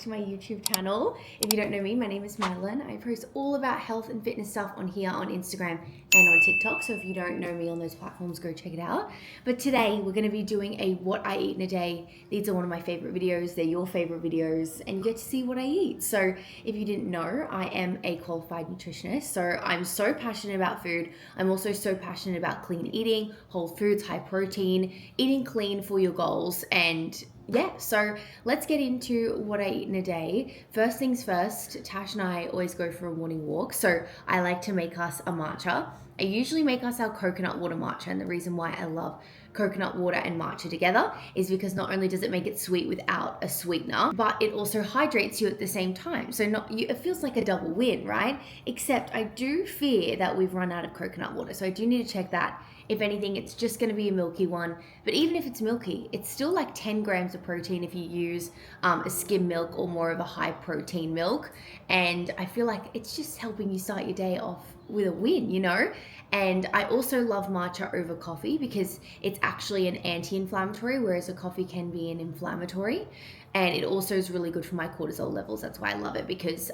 to my YouTube channel. If you don't know me, my name is Madeline. I post all about health and fitness stuff on here on Instagram and on TikTok. So if you don't know me on those platforms, go check it out. But today we're going to be doing a what I eat in a day. These are one of my favorite videos. They're your favorite videos and you get to see what I eat. So if you didn't know, I am a qualified nutritionist. So I'm so passionate about food. I'm also so passionate about clean eating, whole foods, high protein, eating clean for your goals. And yeah, so let's get into what I eat in a day. First things first, Tash and I always go for a morning walk. So I like to make us a matcha. I usually make us our coconut water matcha. And the reason why I love coconut water and matcha together is because not only does it make it sweet without a sweetener, but it also hydrates you at the same time. So it feels like a double win, right? Except I do fear that we've run out of coconut water. So I do need to check that. If anything, it's just going to be a milky one. But even if it's milky, it's still like 10 grams of protein if you use a skim milk or more of a high protein milk. And I feel like it's just helping you start your day off with a win, you know? And I also love matcha over coffee because it's actually an anti-inflammatory, whereas a coffee can be an inflammatory. And it also is really good for my cortisol levels. That's why I love it, because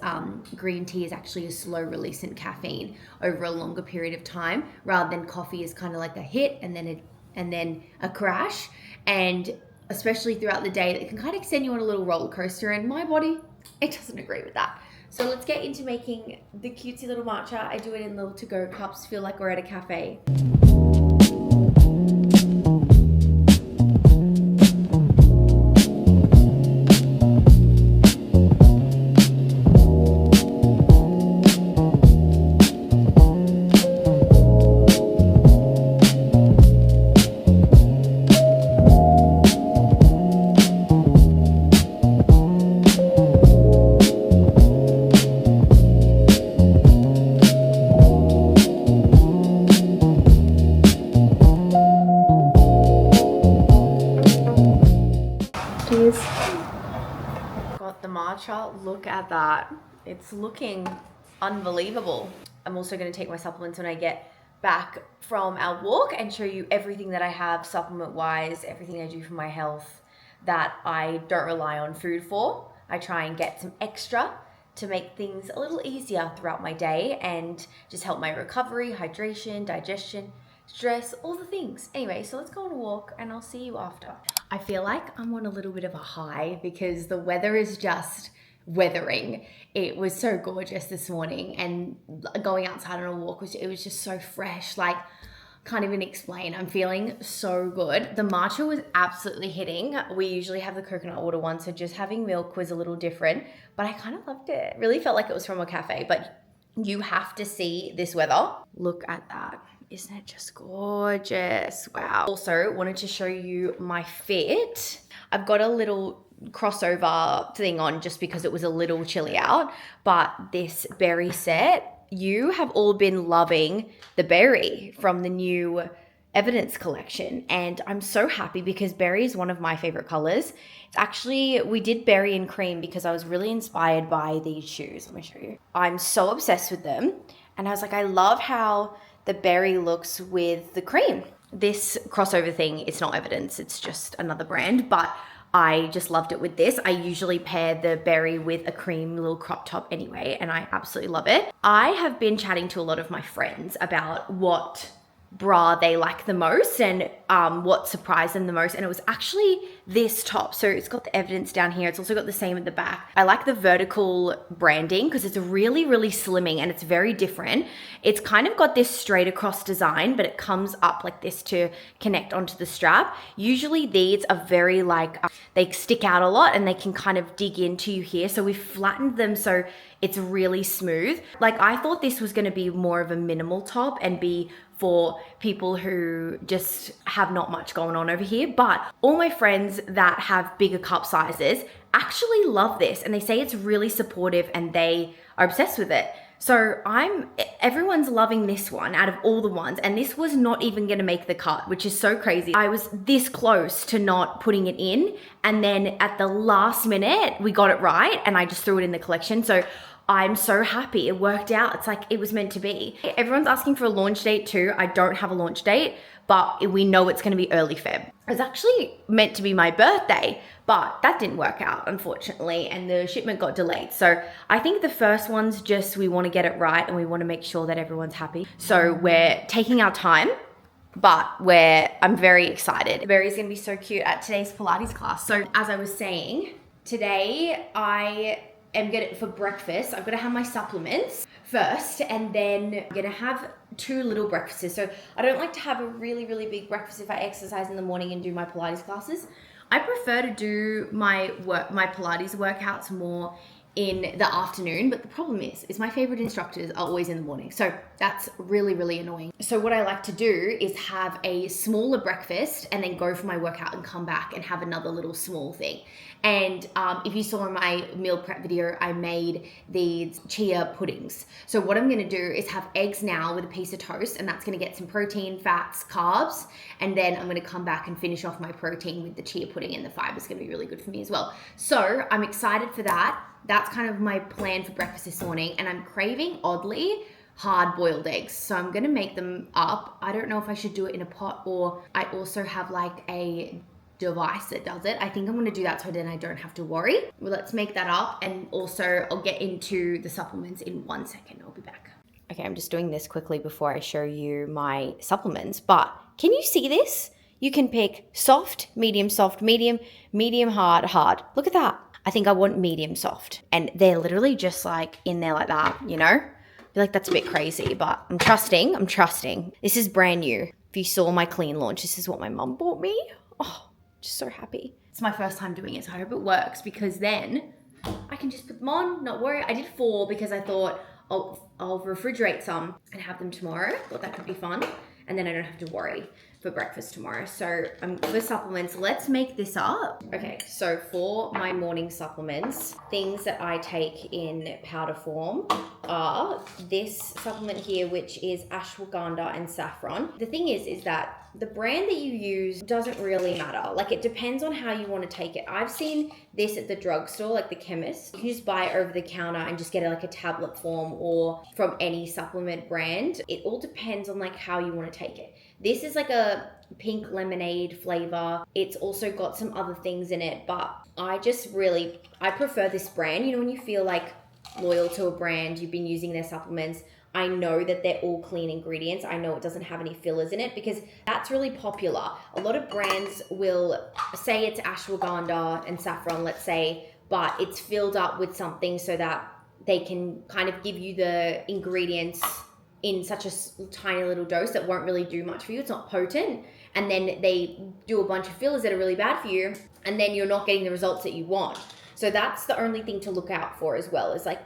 green tea is actually a slow release in caffeine over a longer period of time, rather than coffee is kind of like a hit and then a crash. And especially throughout the day, it can kind of send you on a little roller coaster. And my body, it doesn't agree with that. So let's get into making the cutesy little matcha. I do it in little to-go cups. Feel like we're at a cafe. Got the matcha. Look at that. It's looking unbelievable. I'm also going to take my supplements when I get back from our walk and show you everything that I have supplement wise, everything I do for my health that I don't rely on food for. I try and get some extra to make things a little easier throughout my day and just help my recovery, hydration, digestion, stress, all the things. Anyway, so let's go on a walk and I'll see you after. I feel like I'm on a little bit of a high because the weather is just weathering. It was so gorgeous this morning, and going outside on a walk was just so fresh. Like, can't even explain. I'm feeling so good. The matcha was absolutely hitting. We usually have the coconut water one, so just having milk was a little different, but I kind of loved it. It really felt like it was from a cafe, but you have to see this weather. Look at that. Isn't it just gorgeous? Wow. Also wanted to show you my fit. I've got a little crossover thing on just because it was a little chilly out, but this berry set, you have all been loving the berry from the new Evidence collection, and I'm so happy because berry is one of my favorite colors. It's actually, we did berry and cream because I was really inspired by these shoes. Let me show you. I'm so obsessed with them, and I was like, I love how the berry looks with the cream. This crossover thing, it's not Evidence, it's just another brand, but I just loved it with this. I usually pair the berry with a cream little crop top anyway, and I absolutely love it. I have been chatting to a lot of my friends about what bra they like the most and what surprised them the most, and it was actually this top. So it's got the Evidence down here, it's also got the same at the back. I like the vertical branding because it's really slimming and it's very different. It's kind of got this straight across design, but it comes up like this to connect onto the strap. Usually these are very like they stick out a lot and they can kind of dig into you here, so we flattened them so it's really smooth. Like, I thought this was going to be more of a minimal top and be for people who just have not much going on over here, but all my friends that have bigger cup sizes actually love this, and they say it's really supportive and they are obsessed with it. So everyone's loving this one out of all the ones, and this was not even going to make the cut, which is so crazy. I was this close to not putting it in, and then at the last minute we got it right and I just threw it in the collection. So I'm so happy. It worked out. It's like it was meant to be. Everyone's asking for a launch date too. I don't have a launch date, but we know it's going to be early Feb. It was actually meant to be my birthday, but that didn't work out, unfortunately, and the shipment got delayed. So I think the first one's just, we want to get it right and we want to make sure that everyone's happy. So we're taking our time, but I'm very excited. Berry's going to be so cute at today's Pilates class. So as I was saying, today I am gonna, for breakfast, I'm gonna have my supplements first, and then I'm gonna have 2 little breakfasts. So I don't like to have a really, really big breakfast if I exercise in the morning and do my Pilates classes. I prefer to do my Pilates workouts more in the afternoon, but the problem is my favorite instructors are always in the morning. So that's really, really annoying. So what I like to do is have a smaller breakfast and then go for my workout and come back and have another little small thing. And if you saw in my meal prep video, I made these chia puddings. So what I'm gonna do is have eggs now with a piece of toast, and that's gonna get some protein, fats, carbs, and then I'm gonna come back and finish off my protein with the chia pudding, and the fiber is gonna be really good for me as well. So I'm excited for that. That's kind of my plan for breakfast this morning, and I'm craving, oddly, hard-boiled eggs. So I'm gonna make them up. I don't know if I should do it in a pot, or I also have like a device that does it. I think I'm gonna do that so then I don't have to worry. Well, let's make that up, and also I'll get into the supplements in 1 second. I'll be back. Okay, I'm just doing this quickly before I show you my supplements, but can you see this? You can pick soft, medium, medium, hard, hard. Look at that. I think I want medium soft, and they're literally just like in there like that, you know? I feel like that's a bit crazy, but I'm trusting. This is brand new. If you saw my clean launch, this is what my mum bought me. Oh, just so happy. It's my first time doing it, so I hope it works, because then I can just put them on, not worry. I did 4 because I thought I'll refrigerate some and have them tomorrow. Thought that could be fun, and then I don't have to worry for breakfast tomorrow. So for supplements, let's make this up. Okay, so for my morning supplements, things that I take in powder form are this supplement here, which is ashwagandha and saffron. The thing is that the brand that you use doesn't really matter. Like, it depends on how you want to take it. I've seen this at the drugstore, like the chemist. You can just buy it over the counter and just get it like a tablet form, or from any supplement brand. It all depends on like how you want to take it. This is like a pink lemonade flavor. It's also got some other things in it, but I prefer this brand. You know, when you feel like loyal to a brand, you've been using their supplements, I know that they're all clean ingredients. I know it doesn't have any fillers in it, because that's really popular. A lot of brands will say it's ashwagandha and saffron, let's say, but it's filled up with something so that they can kind of give you the ingredients in such a tiny little dose that won't really do much for you. It's not potent. And then they do a bunch of fillers that are really bad for you, and then you're not getting the results that you want. So that's the only thing to look out for as well, is like,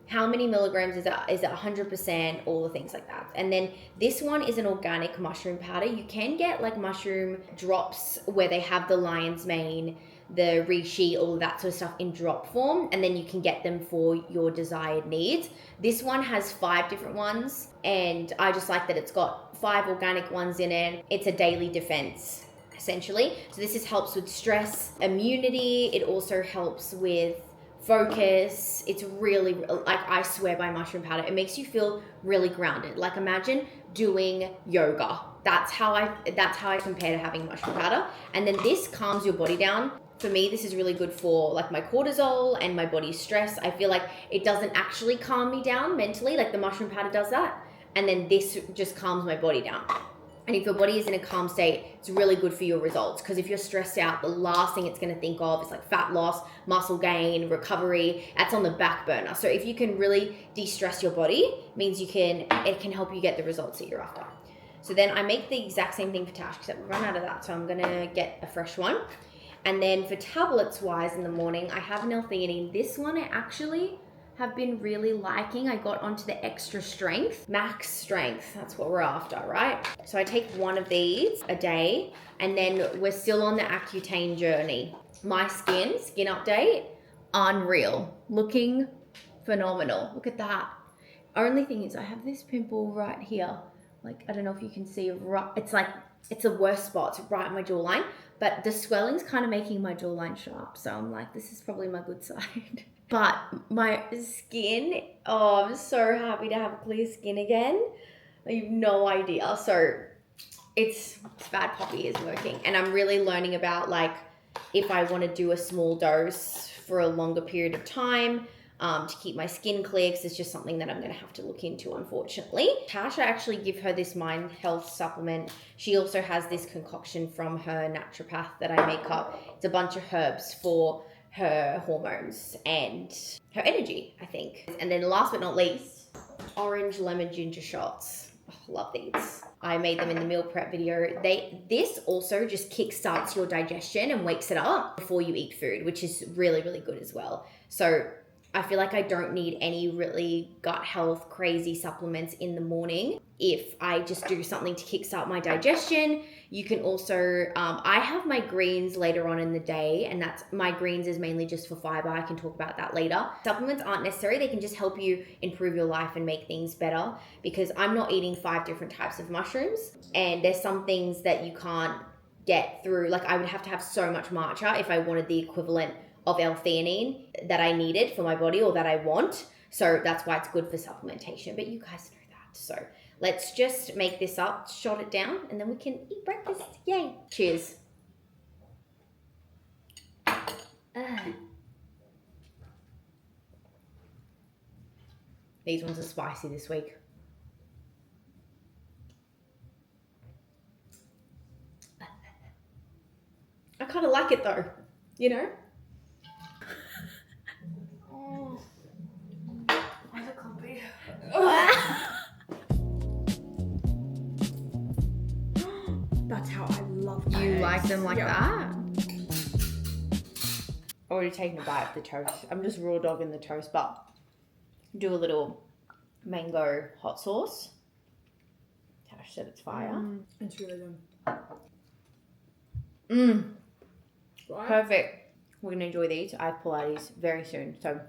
how many milligrams is it? Is it 100%? All the things like that. And then this one is an organic mushroom powder. You can get like mushroom drops where they have the lion's mane, the reishi, all of that sort of stuff in drop form, and then you can get them for your desired needs. This one has 5 different ones, and I just like that it's got 5 organic ones in it. It's a daily defense, essentially. So this helps with stress, immunity. It also helps with focus. It's really, like, I swear by mushroom powder. It makes you feel really grounded. Like, imagine doing yoga. That's how I compare to having mushroom powder. And then this calms your body down. For me, this is really good for like my cortisol and my body's stress. I feel like it doesn't actually calm me down mentally, like the mushroom powder does that. And then this just calms my body down. And if your body is in a calm state, it's really good for your results. Because if you're stressed out, the last thing it's going to think of is like fat loss, muscle gain, recovery. That's on the back burner. So if you can really de-stress your body, means it can help you get the results that you're after. So then I make the exact same thing for Tash, except we've run out of that. So I'm going to get a fresh one. And then for tablets wise in the morning, I have an L-theanine. This one I actually have been really liking. I got onto the extra strength, max strength. That's what we're after, right? So I take one of these a day, and then we're still on the Accutane journey. My skin update, unreal. Looking phenomenal. Look at that. Only thing is I have this pimple right here. Like, I don't know if you can see, it's a worst spot. It's right in my jawline, but the swelling's kind of making my jawline sharp. So I'm like, this is probably my good side. But my skin, oh, I'm so happy to have clear skin again. You have no idea. So it's Bad Poppy is working. And I'm really learning about like if I want to do a small dose for a longer period of time to keep my skin clear, because it's just something that I'm going to have to look into, unfortunately. Tasha actually give her this Mind Health supplement. She also has this concoction from her naturopath that I make up. It's a bunch of herbs for her hormones and her energy, I think. And then last but not least, orange lemon ginger shots. Oh, love these. I made them in the meal prep video. This also just kickstarts your digestion and wakes it up before you eat food, which is really, really good as well. So I feel like I don't need any really gut health crazy supplements in the morning. If I just do something to kickstart my digestion, you can also, I have my greens later on in the day, and my greens is mainly just for fiber. I can talk about that later. Supplements aren't necessary. They can just help you improve your life and make things better, because I'm not eating 5 different types of mushrooms, and there's some things that you can't get through. Like I would have to have so much matcha if I wanted the equivalent of L-theanine that I needed for my body or that I want. So that's why it's good for supplementation. But you guys know that. So let's just make this up, shot it down, and then we can eat breakfast. Yay. Cheers. These ones are spicy this week. I kind of like it though, you know? That's how I love my You eggs. like them like Yep. that? Already taken a bite of the toast. I'm just raw dogging the toast, but do a little mango hot sauce. Tash said it's fire. It's really good. Right? Perfect. We're gonna enjoy these. I have Pilates very soon, so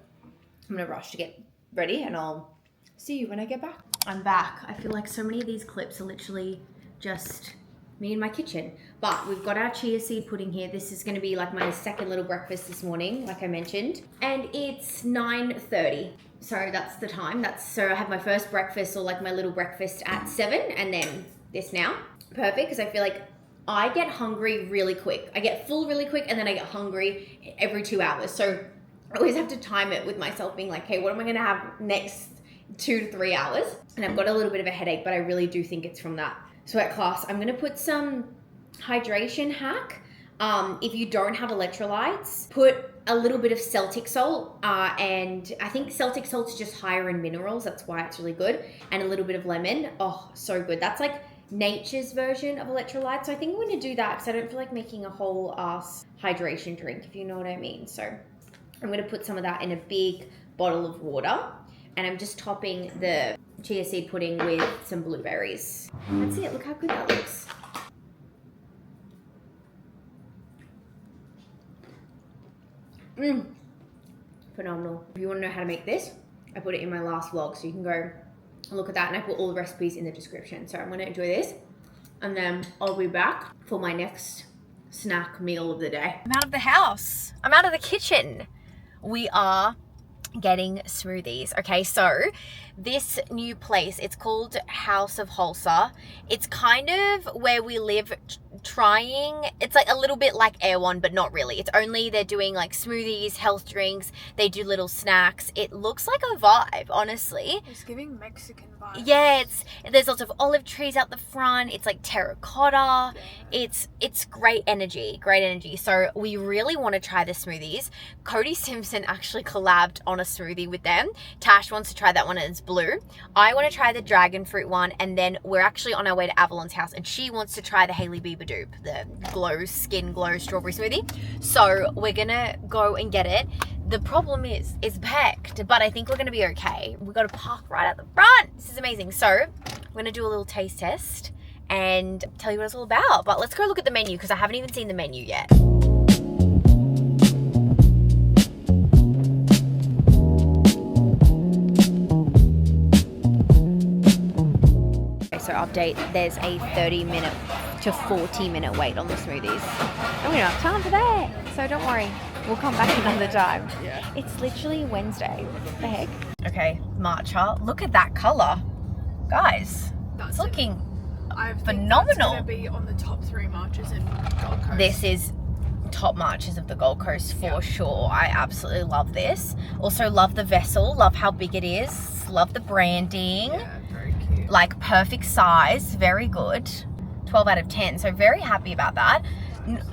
I'm gonna rush to get ready, and I'll see you when I get back. I'm back. I feel like so many of these clips are literally just me in my kitchen, but we've got our chia seed pudding here. This is going to be like my second little breakfast this morning, like I mentioned, and it's 9:30, so that's the time. So I have my first breakfast, or like my little breakfast, at 7, and then this now. Perfect, because I feel like I get hungry really quick. I get full really quick, and then I get hungry every 2 hours. So I always have to time it with myself, being like, hey, what am I going to have next 2 to 3 hours? And I've got a little bit of a headache, but I really do think it's from that sweat class. I'm going to put some hydration hack. If you don't have electrolytes, put a little bit of Celtic salt, and I think Celtic salt's just higher in minerals. That's why it's really good. And a little bit of lemon. Oh, so good. That's like nature's version of electrolytes. So I think I'm going to do that because I don't feel like making a whole ass hydration drink, if you know what I mean. So I'm going to put some of that in a big bottle of water, and I'm just topping the chia seed pudding with some blueberries. That's it. Look how good that looks. Phenomenal. If you want to know how to make this, I put it in my last vlog, so you can go look at that, and I put all the recipes in the description. So I'm going to enjoy this, and then I'll be back for my next snack meal of the day. I'm out of the house. I'm out of the kitchen. We are getting smoothies. Okay, so this new place, it's called House of Halsa. It's kind of where we live, trying, it's like a little bit like Air One, but not really. It's only, they're doing like smoothies, health drinks, they do little snacks. It looks like a vibe, honestly. It's giving Mexican vibes. Yeah, there's lots of olive trees out the front. It's like terracotta. Yeah. It's great energy, great energy. So we really want to try the smoothies. Cody Simpson actually collabed on a smoothie with them. Tash wants to try that one, and it's blue. I want to try the dragon fruit one, and then we're actually on our way to Avalon's house, and she wants to try the Hailey Bieber dupe, the skin glow strawberry smoothie. So we're gonna go and get it. The problem is it's packed, but I think we're gonna be okay. We've got to park right at the front. This is amazing. So we're gonna do a little taste test and tell you what it's all about. But let's go look at the menu, because I haven't even seen the menu yet. So update, there's a 30-minute to 40-minute wait on the smoothies. And we don't have time for that, so don't worry. We'll come back another time. Yeah. It's literally Wednesday. What the heck? Okay, matcha. Look at that colour. Guys, it's looking phenomenal. That's going to be on the top 3 matchas in Gold Coast. This is top matchas of the Gold Coast for sure. I absolutely love this. Also love the vessel. Love how big it is. Love the branding. Yeah, very cute. Like perfect size. Very good. 12 out of 10. So very happy about that.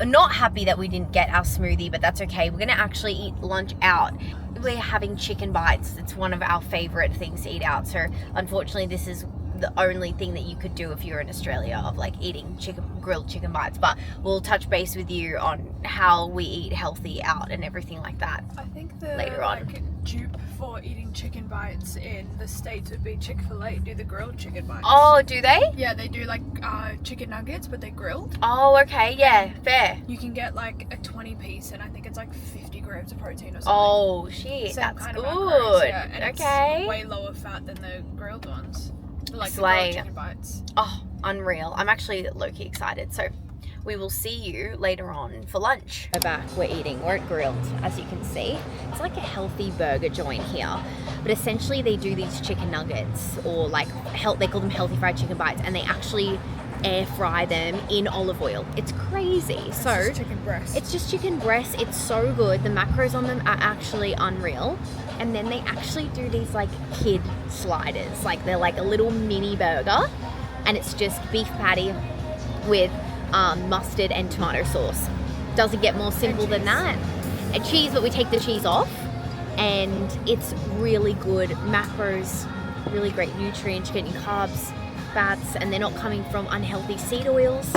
Not happy that we didn't get our smoothie, but that's okay. We're going to actually eat lunch out. We're having chicken bites. It's one of our favorite things to eat out. So unfortunately, this is the only thing that you could do if you're in Australia, of like eating grilled chicken bites. But we'll touch base with you on how we eat healthy out and everything like that. I think the later on. dupe for eating chicken bites in the States would be Chick-fil-A. Do the grilled chicken bites. Oh, do they? Yeah, they do like chicken nuggets, but they're grilled. Oh, okay. Yeah, fair. You can get like a 20 piece, and I think it's like 50 grams of protein or something. Oh shit, Same that's kind good. of macros, yeah, and Okay. It's way lower fat than the grilled ones. Like the Slay. grilled chicken bites. Oh, unreal. I'm actually low-key excited. So we will see you later on for lunch. We're back. We're eating. We're at Grilled, as you can see. It's like a healthy burger joint here. But essentially they do these chicken nuggets, or like they call them healthy fried chicken bites, and they actually air fry them in olive oil. It's crazy. It's just chicken breast. It's just chicken breast. It's so good. The macros on them are actually unreal. And then they actually do these like kid sliders. Like they're like a little mini burger, and it's just beef patty with mustard and tomato sauce. Doesn't get more simple than that. And cheese, but we take the cheese off, and it's really good. Macros, really great nutrients, getting carbs, fats, and they're not coming from unhealthy seed oils.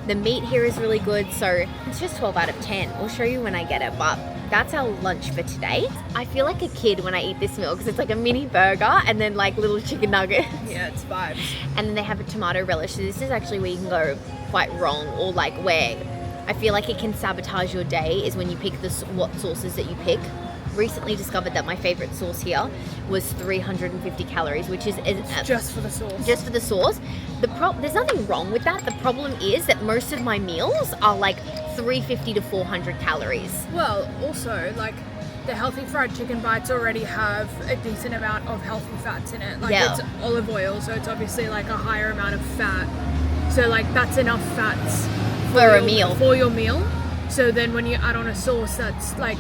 The meat here is really good, so it's just 12 out of 10. I'll show you when I get it, but that's our lunch for today. I feel like a kid when I eat this meal because it's like a mini burger and then like little chicken nuggets. Yeah, it's vibes. And then they have a tomato relish. So this is actually where you can go quite wrong, or like where I feel like it can sabotage your day is when you pick what sauces that you pick. Recently discovered that my favorite sauce here was 350 calories, which is just for the sauce. Just for the sauce. There's nothing wrong with that. The problem is that most of my meals are like 350 to 400 calories. Well, also like the healthy fried chicken bites already have a decent amount of healthy fats in it. Like it's olive oil, so it's obviously like a higher amount of fat. So like that's enough fats for a meal. For your meal. So then when you add on a sauce that's like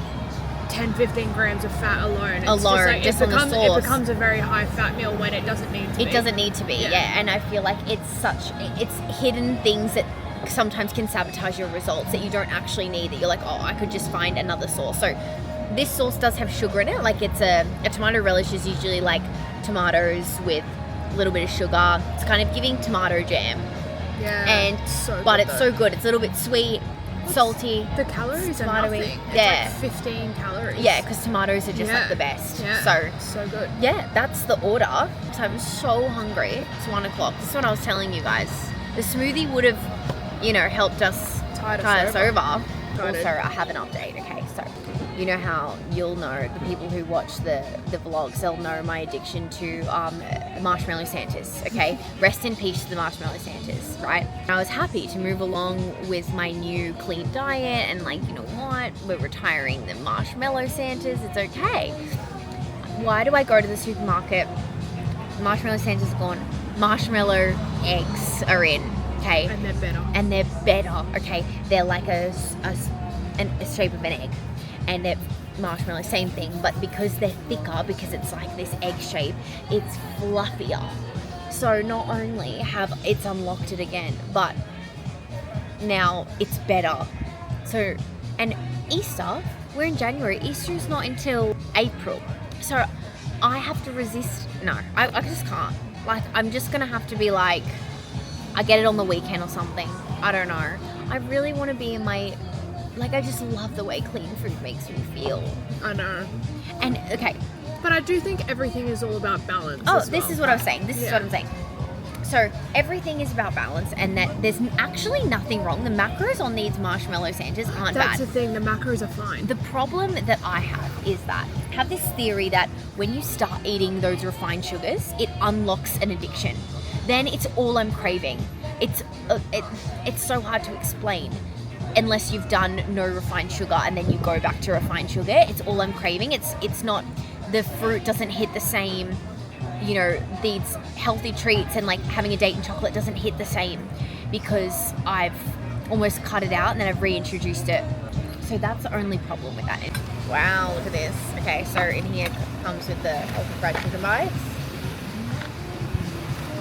10-15 grams of fat alone. It becomes a very high fat meal when it doesn't need to be. It doesn't need to be, yeah. And I feel like it's hidden things that sometimes can sabotage your results that you don't actually need, that you're like, oh, I could just find another sauce. So this sauce does have sugar in it. Like it's a tomato relish is usually like tomatoes with a little bit of sugar. It's kind of giving tomato jam. Yeah. And it's so good. It's a little bit sweet. Salty. The calories are tomatoey. nothing. It's like 15 calories. Yeah, because tomatoes are just like the best. Yeah. So good. Yeah, that's the order. So I'm so hungry. It's 1 o'clock. This is what I was telling you guys. The smoothie would have, helped us tide us over. Also, I have an update. Okay, so you know how you'll know, the people who watch the vlogs, they'll know my addiction to marshmallow Santas, okay? Rest in peace to the marshmallow Santas, right? I was happy to move along with my new clean diet and like, you know what? We're retiring the marshmallow Santas. It's okay. Why do I go to the supermarket? Marshmallow Santas are gone. Marshmallow eggs are in, okay? And they're better, okay? They're like a shape of an egg. And they're marshmallow, same thing, but because they're thicker, because it's like this egg shape, it's fluffier. So not only have it's unlocked it again, but now it's better. So, and Easter, we're in January. Easter is not until April. So I have to resist. No, I just can't. Like, I'm just gonna have to be like, I get it on the weekend or something. I don't know. I really want to be in my, like, I just love the way clean food makes me feel. I know. And, okay. But I do think everything is all about balance. Oh, this is what I was saying. This is what I'm saying. So, everything is about balance, and that there's actually nothing wrong. The macros on these marshmallow Santas aren't bad. That's the thing. The macros are fine. The problem that I have is that I have this theory that when you start eating those refined sugars, it unlocks an addiction. Then it's all I'm craving. It's so hard to explain. unless you've done no refined sugar and then you go back to refined sugar. It's all I'm craving. It's not, the fruit doesn't hit the same, you know, these healthy treats and like having a date in chocolate doesn't hit the same because I've almost cut it out and then I've reintroduced it. So that's the only problem with that. Wow, look at this. Okay, so in here comes with the healthy fried chicken bites.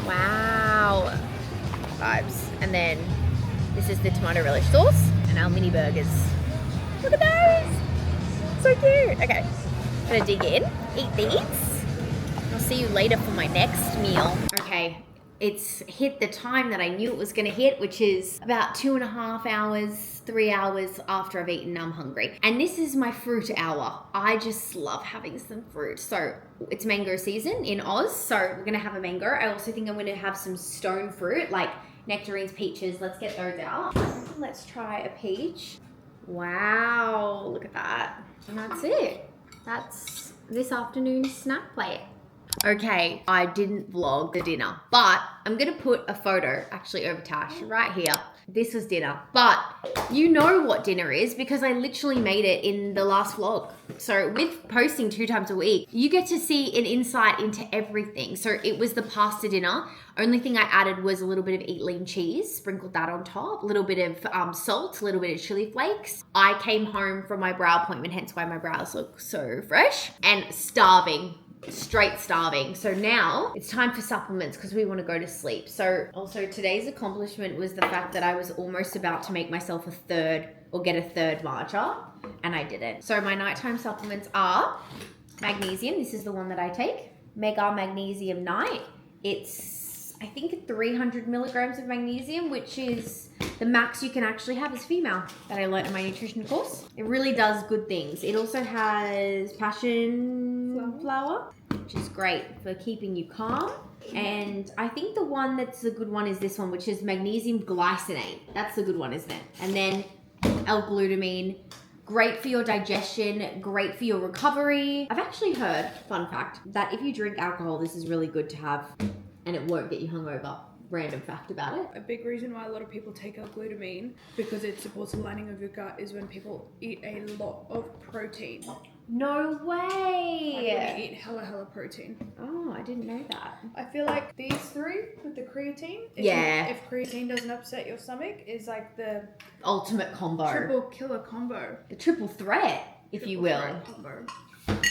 Wow. Vibes. And then this is the tomato relish sauce and our mini burgers. Look at those. So cute. Okay. Gonna dig in, eat these. I'll see you later for my next meal. Okay. It's hit the time that I knew it was gonna hit, which is about 2.5 hours, 3 hours after I've eaten, I'm hungry. And this is my fruit hour. I just love having some fruit. So it's mango season in Oz, so we're gonna have a mango. I also think I'm gonna have some stone fruit, like nectarines, peaches. Let's get those out. Let's try a peach. Wow, look at that. And that's it. That's this afternoon's snack plate. Okay, I didn't vlog the dinner, but I'm gonna put a photo actually over Tash right here. This was dinner, but you know what dinner is because I literally made it in the last vlog. So with posting 2 times a week, you get to see an insight into everything. So it was the pasta dinner. Only thing I added was a little bit of Eat Lean cheese, sprinkled that on top, a little bit of salt, a little bit of chili flakes. I came home from my brow appointment, hence why my brows look so fresh, and starving. Straight starving. So now it's time for supplements because we want to go to sleep. So also today's accomplishment was the fact that I was almost about to make myself get a third matcha, and I didn't. So my nighttime supplements are magnesium. This is the one that I take. Mega Magnesium Night. It's, I think, 300 milligrams of magnesium, which is the max you can actually have as female that I learned in my nutrition course. It really does good things. It also has passion flower, which is great for keeping you calm. And I think the one that's a good one is this one, which is magnesium glycinate. That's the good one, isn't it? And then L-glutamine, great for your digestion, great for your recovery. I've actually heard, fun fact, that if you drink alcohol, this is really good to have and it won't get you hungover. Random fact about it. A big reason why a lot of people take L-glutamine, because it supports the lining of your gut, is when people eat a lot of protein. No way! Like when you eat hella protein. Oh, I didn't know that. I feel like these 3 with the creatine, if creatine doesn't upset your stomach, is like the ultimate combo. Triple killer combo. The triple threat, if you will. Combo.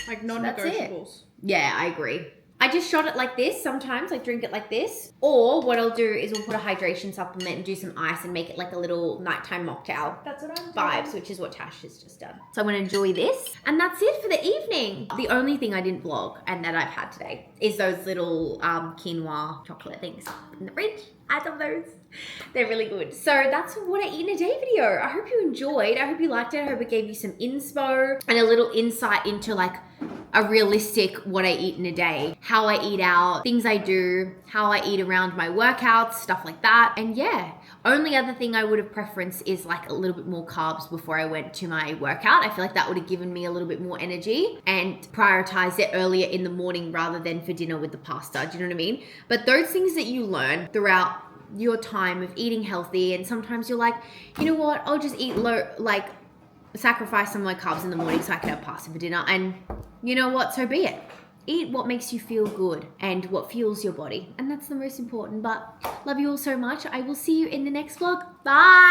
Like non-negotiables. Yeah, I agree. I just shot it like this sometimes, like drink it like this. Or what I'll do is we'll put a hydration supplement and do some ice and make it like a little nighttime mocktail. That's what I'm doing. Vibes, which is what Tash has just done. So I'm gonna enjoy this. And that's it for the evening. The only thing I didn't vlog and that I've had today is those little quinoa chocolate things in the fridge. I love those. They're really good. So that's what I eat in a day video. I hope you enjoyed. I hope you liked it. I hope it gave you some inspo and a little insight into like a realistic what I eat in a day, how I eat out, things I do, how I eat around my workouts, stuff like that. And yeah, only other thing I would have preferenced is like a little bit more carbs before I went to my workout. I feel like that would have given me a little bit more energy and prioritized it earlier in the morning rather than for dinner with the pasta. Do you know what I mean? But those things that you learn throughout your time of eating healthy, and sometimes you're like, you know what, I'll just eat low, like sacrifice some of my carbs in the morning so I can have pasta for dinner. And you know what, so be it. Eat what makes you feel good and what fuels your body. And that's the most important. But love you all so much. I will see you in the next vlog. Bye.